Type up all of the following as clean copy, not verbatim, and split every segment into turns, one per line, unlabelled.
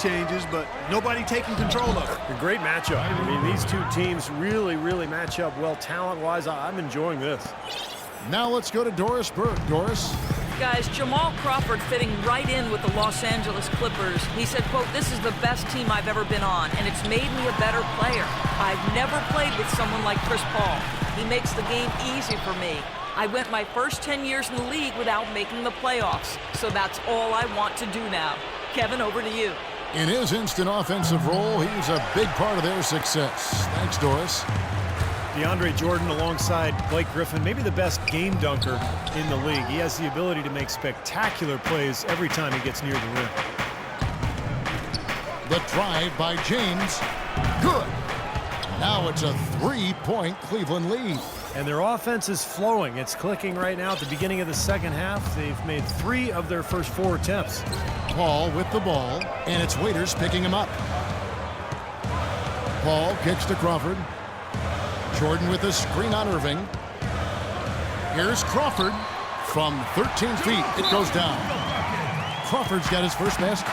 changes, but nobody taking control of it.
A great matchup. I mean, these two teams really match up well talent-wise. I'm enjoying this.
Now let's go to Doris Burke. Doris?
Guys, Jamal Crawford fitting right in with the Los Angeles Clippers. He said, quote, "This is the best team I've ever been on, and it's made me a better player. I've never played with someone like Chris Paul. He makes the game easy for me. I went my first 10 years in the league without making the playoffs, so that's all I want to do now." Kevin, over to you.
In his instant offensive role, he's a big part of their success. Thanks, Doris.
DeAndre Jordan alongside Blake Griffin, maybe the best game dunker in the league. He has the ability to make spectacular plays every time he gets near the rim.
The drive by James. Good. Now it's a 3-point Cleveland lead.
And their offense is flowing. It's clicking right now at the beginning of the second half. They've made 3 of their first 4 attempts.
Paul with the ball, and it's Waiters picking him up. Paul kicks to Crawford. Jordan with a screen on Irving. Here's Crawford from 13 feet. It goes down. Crawford's got his first basket.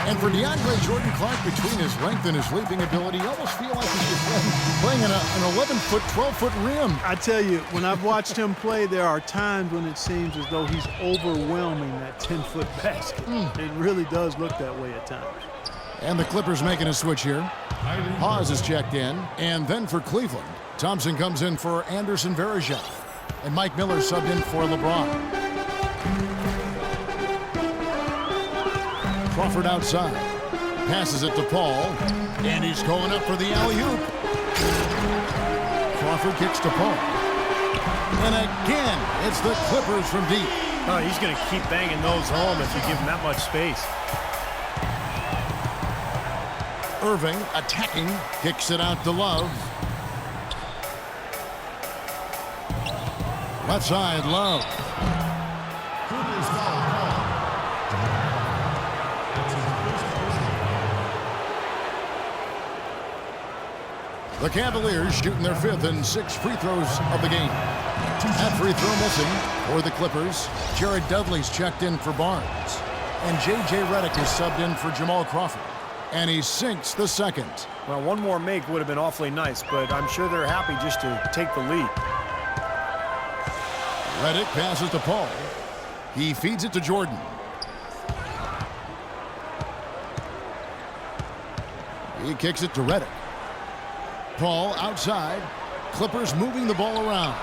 And for DeAndre Jordan Clark, between his length and his leaping ability, you almost feel like he's playing an 11-foot, 12-foot rim.
I tell you, when I've watched him play, there are times when it seems as though he's overwhelming that 10-foot basket. It really does look that way at times.
And the Clippers making a switch here. Hawes is checked in. And then for Cleveland, Thompson comes in for Anderson Varejao. And Mike Miller subbed in for LeBron. Crawford outside. Passes it to Paul. And he's going up for the alley-oop. Crawford kicks to Paul. And again, it's the Clippers from deep.
Oh, he's going to keep banging those home if you give him that much space.
Irving attacking, kicks it out to Love. Left side, Love. The Cavaliers shooting their 5th and 6th free throws of the game. That free throw missing for the Clippers. Jared Dudley's checked in for Barnes. And J.J. Redick is subbed in for Jamal Crawford. And he sinks the second.
Well, one more make would have been awfully nice, but I'm sure they're happy just to take the lead.
Redick passes to Paul. He feeds it to Jordan. He kicks it to Redick. Paul outside. Clippers moving the ball around.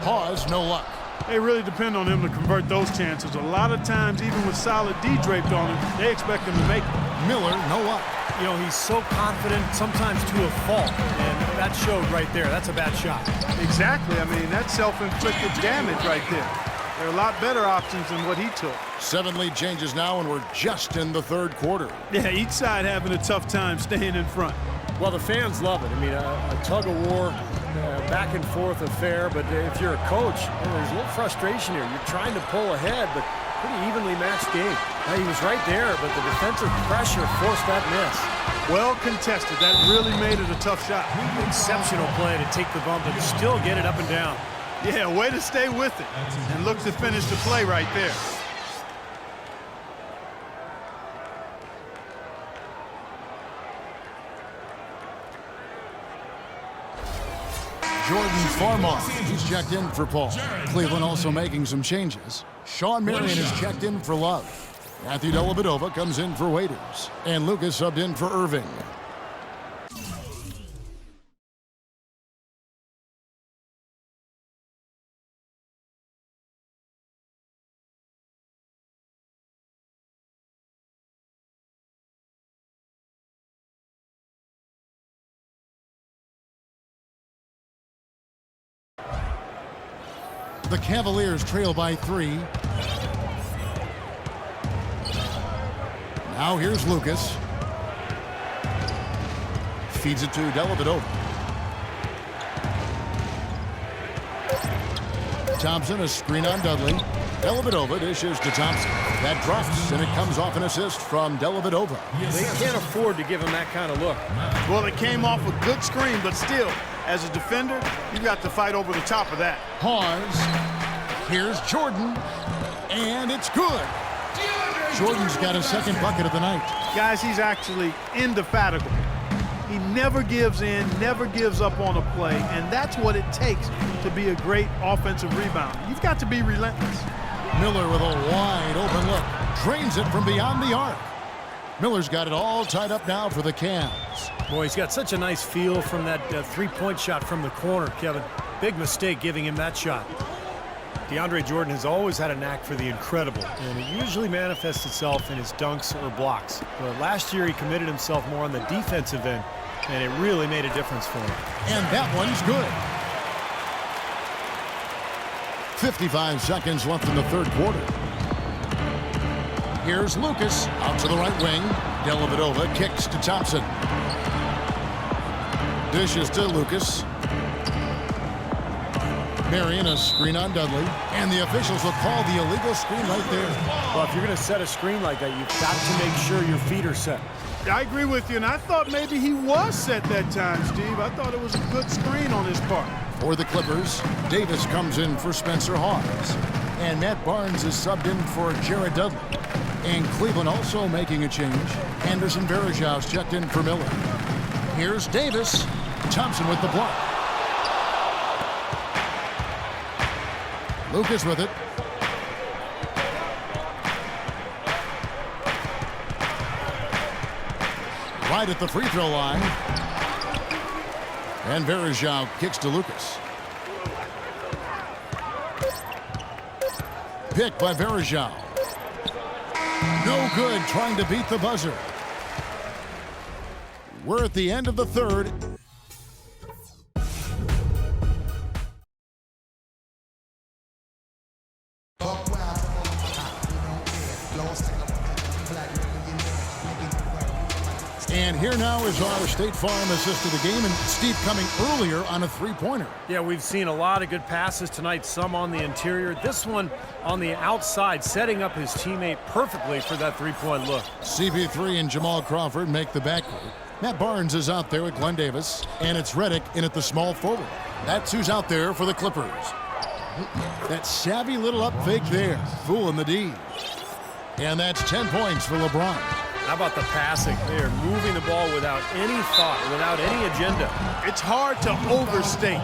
Hawes, no luck.
They really depend on him to convert those chances. A lot of times, even with solid D draped on him, they expect him to make it.
Miller, no luck.
You know, he's so confident, sometimes to a fault, and that showed right there. That's a bad shot.
Exactly. I mean, that's self-inflicted damage right there. There are a lot better options than what he took.
7 lead changes now, and we're just in the 3rd quarter.
Yeah, each side having a tough time staying in front.
Well, the fans love it. I mean, a tug-of-war, back and forth affair, but if you're a coach, there's a little frustration here. You're trying to pull ahead, but pretty evenly matched game. Now, he was right there, but the defensive pressure forced that miss.
Well contested. That really made it a tough shot.
Exceptional play to take the bump and still get it up and down.
Yeah, way to stay with it and look to finish the play right there.
Jordan Farmar, he's checked in for Paul. Cleveland also making some changes. Sean Marion is checked in for Love. Matthew Dellavedova comes in for Waiters. And Lucas subbed in for Irving. The Cavaliers trail by 3. Now here's Lucas. Feeds it to Dellavedova. Thompson, a screen on Dudley. Dellavedova dishes to Thompson. That drops, and it comes off an assist from Dellavedova.
They can't afford to give him that kind of look.
Well, it came off a good screen, but still, as a defender, you got to fight over the top of that.
Hawes. Here's Jordan. And it's good. Jordan's got his second bucket of the night.
Guys, he's actually indefatigable. He never gives in, never gives up on a play, and that's what it takes to be a great offensive rebounder. You've got to be relentless.
Miller with a wide open look. Drains it from beyond the arc. Miller's got it all tied up now for the Cavs.
Boy, he's got such a nice feel from that three-point shot from the corner, Kevin. Big mistake giving him that shot. DeAndre Jordan has always had a knack for the incredible, and it usually manifests itself in his dunks or blocks. But last year he committed himself more on the defensive end, and it really made a difference for him.
And that one's good. 55 seconds left in the third quarter. Here's Lucas out to the right wing. Dellavedova kicks to Thompson. Dishes to Lucas. Marion, a screen on Dudley. And the officials will call the illegal screen right there.
Well, if you're going to set a screen like that, you've got to make sure your feet are set.
I agree with you, and I thought maybe he was set that time, Steve. I thought it was a good screen on his part.
For the Clippers, Davis comes in for Spencer Hawes. And Matt Barnes is subbed in for Jared Dudley. And Cleveland also making a change. Anderson Varejau's checked in for Miller. Here's Davis. Thompson with the block. Lucas with it. Right at the free throw line. And Varejao kicks to Lucas. Pick by Varejao. No good, trying to beat the buzzer. We're at the end of the third. And here now is our State Farm assist to the game, and Steve coming earlier on a three-pointer.
Yeah, we've seen a lot of good passes tonight, some on the interior. This one on the outside, setting up his teammate perfectly for that three-point look.
CP3 and Jamal Crawford make the backcourt. Matt Barnes is out there with Glenn Davis, and it's Redick in at the small forward. That's who's out there for the Clippers. That savvy little up fake there, fooling the D. And that's 10 points for LeBron.
How about the passing? They are moving the ball without any thought, without any agenda.
It's hard to overstate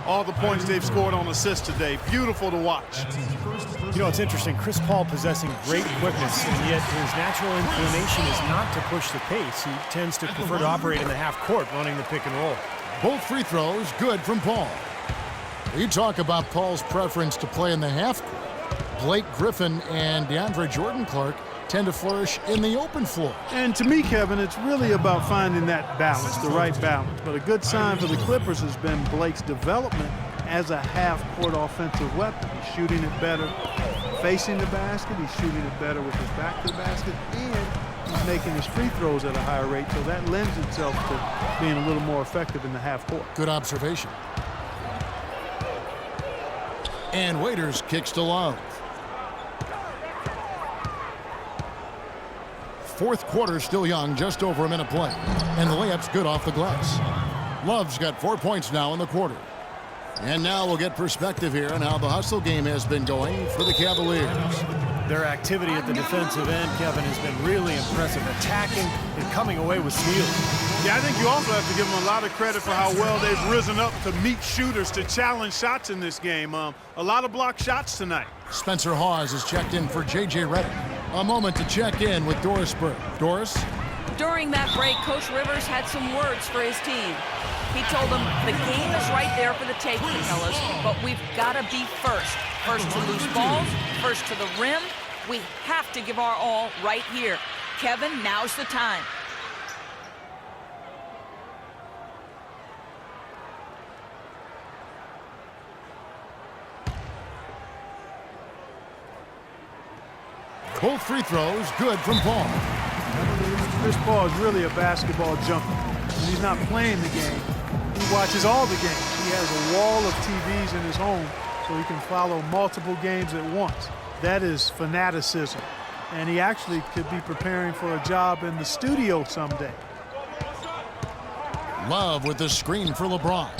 all the points they've scored on assists today. Beautiful to watch.
You know, it's interesting. Chris Paul possessing great quickness, and yet his natural inclination is not to push the pace. He tends to prefer to operate in the half court, running the pick and roll.
Both free throws good from Paul. We talk about Paul's preference to play in the half court. Blake Griffin and DeAndre Jordan Clark tend to flourish in the open floor.
And to me, Kevin, it's really about finding that balance, the right balance. But a good sign for the Clippers has been Blake's development as a half-court offensive weapon. He's shooting it better facing the basket. He's shooting it better with his back to the basket. And he's making his free throws at a higher rate. So that lends itself to being a little more effective in the half-court.
Good observation. And Waiters kicks to Love. Fourth quarter still young, just over a minute play. And the layup's good off the glass. Love's got 4 points now in the quarter. And now we'll get perspective here on how the hustle game has been going for the Cavaliers.
Their activity at the defensive end, Kevin, has been really impressive. Attacking and coming away with steals.
Yeah, I think you also have to give them a lot of credit for how well they've risen up to meet shooters, to challenge shots in this game. A lot of blocked shots tonight.
Spencer Hawes is checked in for J.J. Redick. A moment to check in with Doris Burke. Doris?
During that break, Coach Rivers had some words for his team. He told them the game is right there for the taking, fellas, but we've got to be first. First to loose balls, first to the rim. We have to give our all right here. Kevin, now's the time.
Both free throws good from Paul.
Chris Paul is really a basketball junkie. When he's not playing the game, he watches all the games. He has a wall of TVs in his home so he can follow multiple games at once. That is fanaticism. And he actually could be preparing for a job in the studio someday.
Love with the screen for LeBron.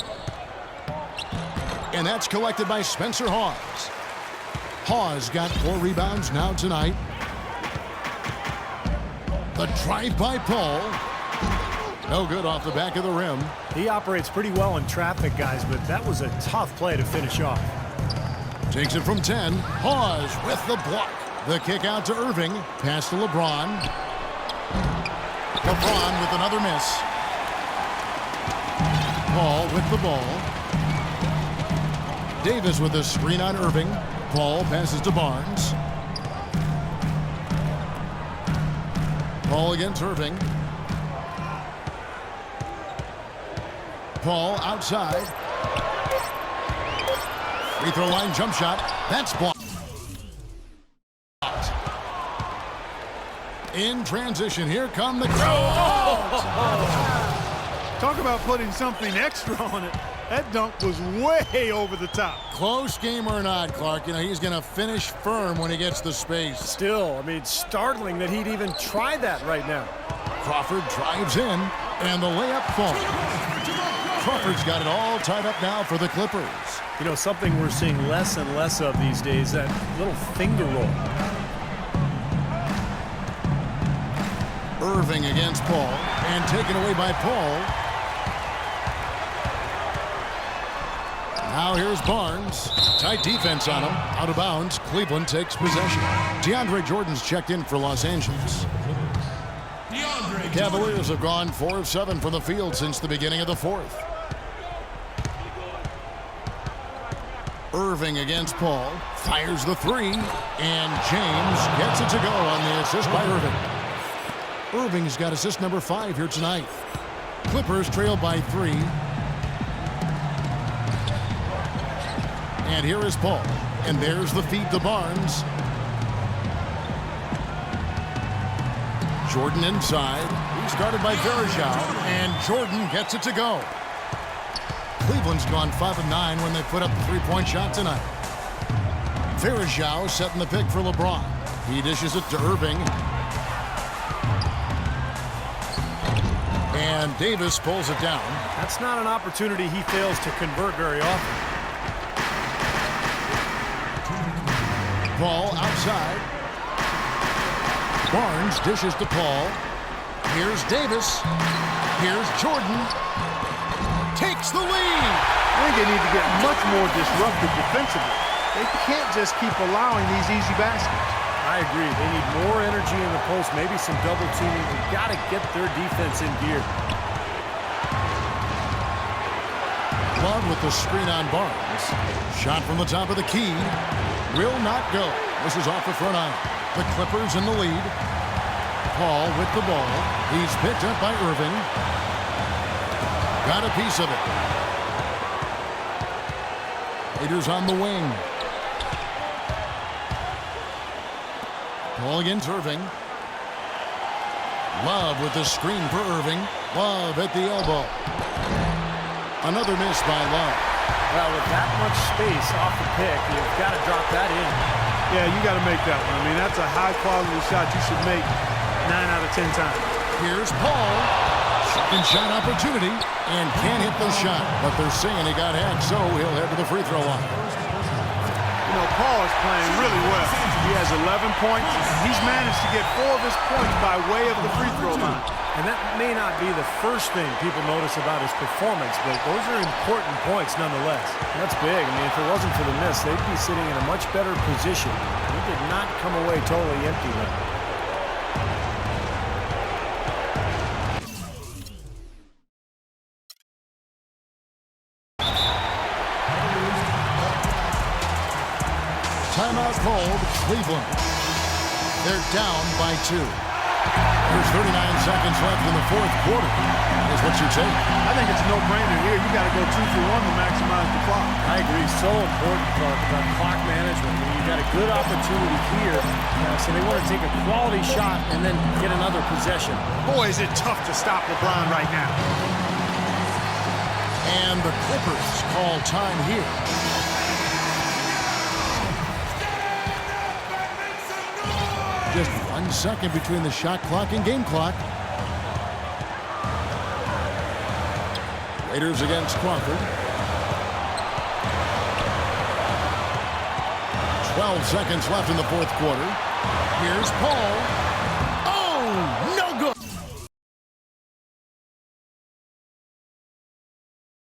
And that's collected by Spencer Hawes. Hawes got 4 rebounds now tonight. The drive by Paul. No good off the back of the rim.
He operates pretty well in traffic, guys, but that was a tough play to finish off.
Takes it from 10. Hawes with the block. The kick out to Irving. Pass to LeBron. LeBron with another miss. Paul with the ball. Davis with a screen on Irving. Paul passes to Barnes. Paul against Irving. Paul outside. Free throw line jump shot. That's blocked. In transition, here come the crowd.
Talk about putting something extra on it. That dunk was way over the top.
Close game or not, Clark, you know, he's going to finish firm when he gets the space.
Still, I mean, startling that he'd even try that right now.
Crawford drives in, and the layup falls. Crawford's got it all tied up now for the Clippers.
You know, something we're seeing less and less of these days, that little finger roll.
Irving against Paul, and taken away by Paul. Now here's Barnes. Tight defense on him. Out of bounds. Cleveland takes possession. DeAndre Jordan's checked in for Los Angeles. The Cavaliers have gone 4 of 7 from the field since the beginning of the fourth. Irving against Paul. Fires the three. And James gets it to go on the assist by Irving. Irving's got assist number 5 here tonight. Clippers trail by 3. And here is Paul. And there's the feed to Barnes. Jordan inside. He started by Varejao. And Jordan gets it to go. Cleveland's gone 5 of 9 when they put up the three-point shot tonight. Varejao setting the pick for LeBron. He dishes it to Irving. And Davis pulls it down.
That's not an opportunity he fails to convert very often.
Paul outside. Barnes dishes to Paul. Here's Davis. Here's Jordan. Takes the lead.
I think they need to get much more disruptive defensively. They can't just keep allowing these easy baskets.
I agree. They need more energy in the post, maybe some double teaming. They've got to get their defense in gear.
Love with the screen on Barnes. Shot from the top of the key. Will not go. This is off the front iron. The Clippers in the lead. Paul with the ball. He's picked up by Irving. Got a piece of it. Raiders on the wing. Paul against Irving. Love with the screen for Irving. Love at the elbow. Another miss by Love.
Well, with that much space off the pick, you've got to drop that in.
Yeah, you got to make that one. I mean, that's a high-quality shot you should make 9 out of 10 times.
Here's Paul. Second shot opportunity, and can't hit the shot. But they're saying he got hacked, so he'll head to the free throw line.
You know, Paul is playing really well. He has 11 points. He's managed to get 4 of his points by way of the free throw line.
And that may not be the first thing people notice about his performance, but those are important points nonetheless. That's big. I mean, if it wasn't for the miss, they'd be sitting in a much better position. He did not come away totally empty there.
Timeout called Cleveland. They're down by 2. There's 39 seconds left in the fourth quarter. Is what you take.
I think it's a no-brainer here. You got to go 2 for 1 to maximize the clock.
I agree. So important, Clark, about clock management. I mean, you got a good opportunity here, so they want to take a quality shot and then get another possession.
Boy, is it tough to stop LeBron right now.
And the Clippers call time here. Just 1 second between the shot clock and game clock. Raiders against Crawford. 12 seconds left in the fourth quarter. Here's Paul.